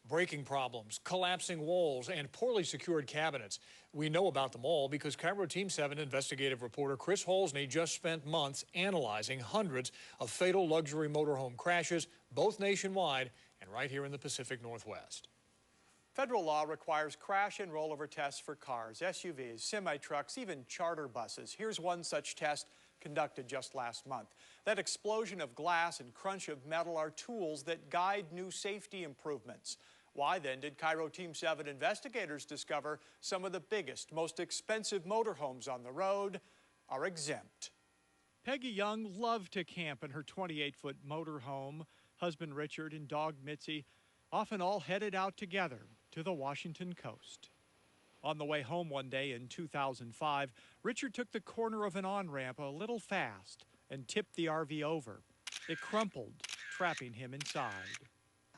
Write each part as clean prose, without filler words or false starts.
Braking problems, collapsing walls, and poorly secured cabinets. We know about them all because KIRO Team 7 investigative reporter Chris Halsne just spent months analyzing hundreds of fatal luxury motorhome crashes, both nationwide and right here in the Pacific Northwest. Federal law requires crash and rollover tests for cars, SUVs, semi-trucks, even charter buses. Here's one such test conducted just last month. That explosion of glass and crunch of metal are tools that guide new safety improvements. Why then did KIRO Team 7 investigators discover some of the biggest, most expensive motorhomes on the road are exempt? Peggy Young loved to camp in her 28-foot motorhome. Husband Richard and dog Mitzi often all headed out together to the Washington coast. On the way home one day in 2005, Richard took the corner of an on-ramp a little fast and tipped the RV over. It crumpled, trapping him inside.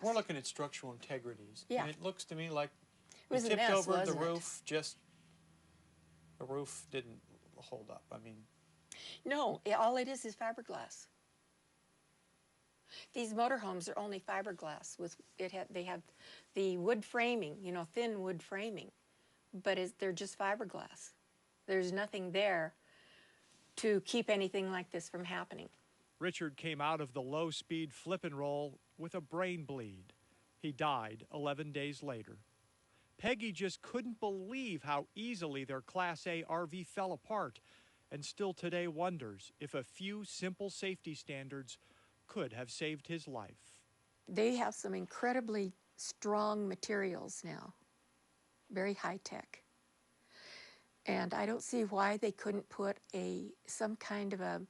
We're looking at structural integrities. Yeah. And it looks to me like It was you a tipped mess, over the wasn't it? roof, the roof didn't hold up. I mean, No, all it is fiberglass. These motorhomes are only fiberglass. They have the wood framing, you know, thin wood framing, but they're just fiberglass. There's nothing there to keep anything like this from happening. Richard came out of the low-speed flip and roll with a brain bleed. He died 11 days later. Peggy just couldn't believe how easily their Class A RV fell apart, and still today wonders if a few simple safety standards could have saved his life. They have some incredibly strong materials now, very high-tech. And I don't see why they couldn't put some kind of a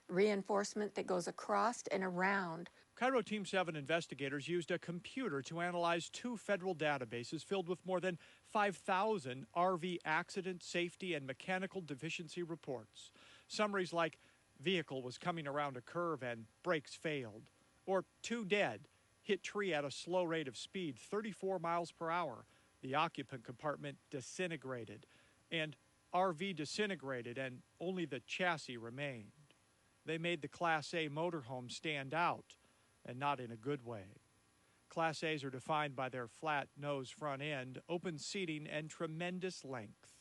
reinforcement that goes across and around. KIRO Team 7 investigators used a computer to analyze 2 federal databases filled with more than 5,000 RV accident, safety, and mechanical deficiency reports. Summaries like, vehicle was coming around a curve and brakes failed, or 2 dead, hit tree at a slow rate of speed, 34 miles per hour. The occupant compartment disintegrated, and RV disintegrated, and only the chassis remained. They made the Class A motorhome stand out, and not in a good way. Class A's are defined by their flat nose front end, open seating, and tremendous length.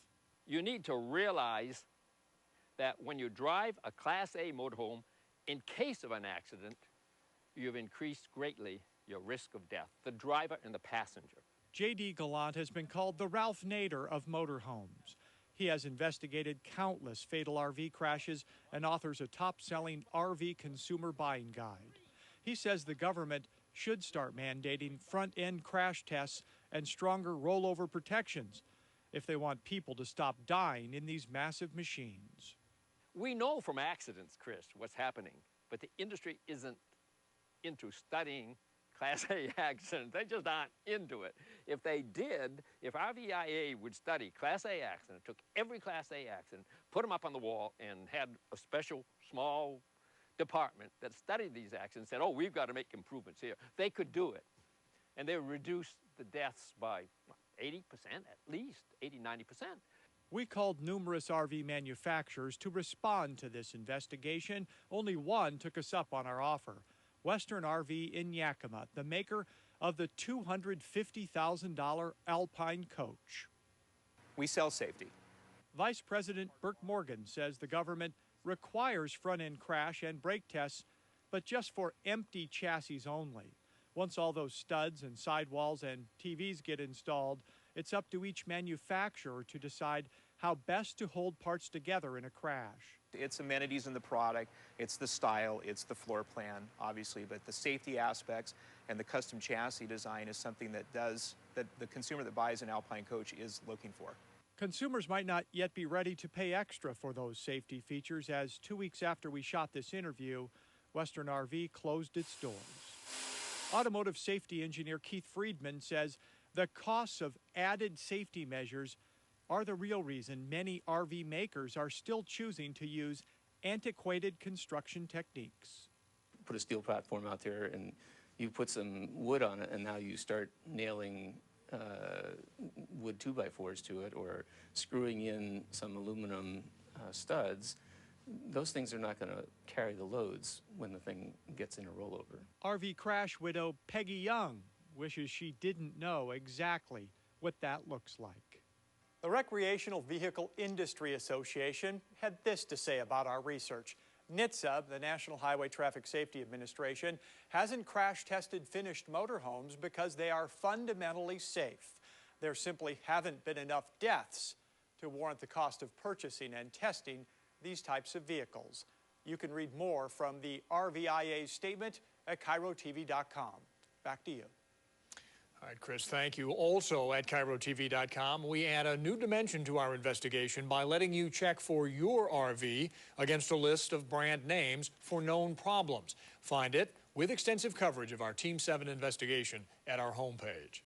You need to realize that when you drive a Class A motorhome, in case of an accident, you've increased greatly your risk of death, the driver and the passenger. JD Gallant has been called the Ralph Nader of motorhomes. He has investigated countless fatal RV crashes and authors a top-selling RV consumer buying guide. He says the government should start mandating front-end crash tests and stronger rollover protections if they want people to stop dying in these massive machines. We know from accidents, Chris, what's happening, but the industry isn't into studying Class A accidents. They just aren't into it. If they did, if RVIA would study Class A accident, took every Class A accident, put them up on the wall, and had a special small department that studied these accidents, said, oh, we've got to make improvements here, they could do it. And they would reduce the deaths by 80% at least, 80, 90%. We called numerous RV manufacturers to respond to this investigation. Only one took us up on our offer. Western RV in Yakima, the maker of the $250,000 Alpine coach. We sell safety. Vice President Burke Morgan says the government requires front-end crash and brake tests, but just for empty chassis only. Once all those studs and sidewalls and TVs get installed, it's up to each manufacturer to decide how best to hold parts together in a crash. It's amenities in the product, it's the style, it's the floor plan, obviously, but the safety aspects and the custom chassis design is something that the consumer that buys an Alpine coach is looking for. Consumers might not yet be ready to pay extra for those safety features, as 2 weeks after we shot this interview, Western RV closed its doors. Automotive safety engineer Keith Friedman says the costs of added safety measures are the real reason many RV makers are still choosing to use antiquated construction techniques. Put a steel platform out there and you put some wood on it, and now you start nailing wood 2x4s to it or screwing in some aluminum studs. Those things are not going to carry the loads when the thing gets in a rollover. RV crash widow Peggy Young wishes she didn't know exactly what that looks like. The Recreational Vehicle Industry Association had this to say about our research. NHTSA, the National Highway Traffic Safety Administration, hasn't crash-tested finished motorhomes because they are fundamentally safe. There simply haven't been enough deaths to warrant the cost of purchasing and testing these types of vehicles. You can read more from the RVIA's statement at KIRO-TV.com. Back to you. All right, Chris, thank you. Also at KIRO-TV.com, we add a new dimension to our investigation by letting you check for your RV against a list of brand names for known problems. Find it with extensive coverage of our Team 7 investigation at our homepage.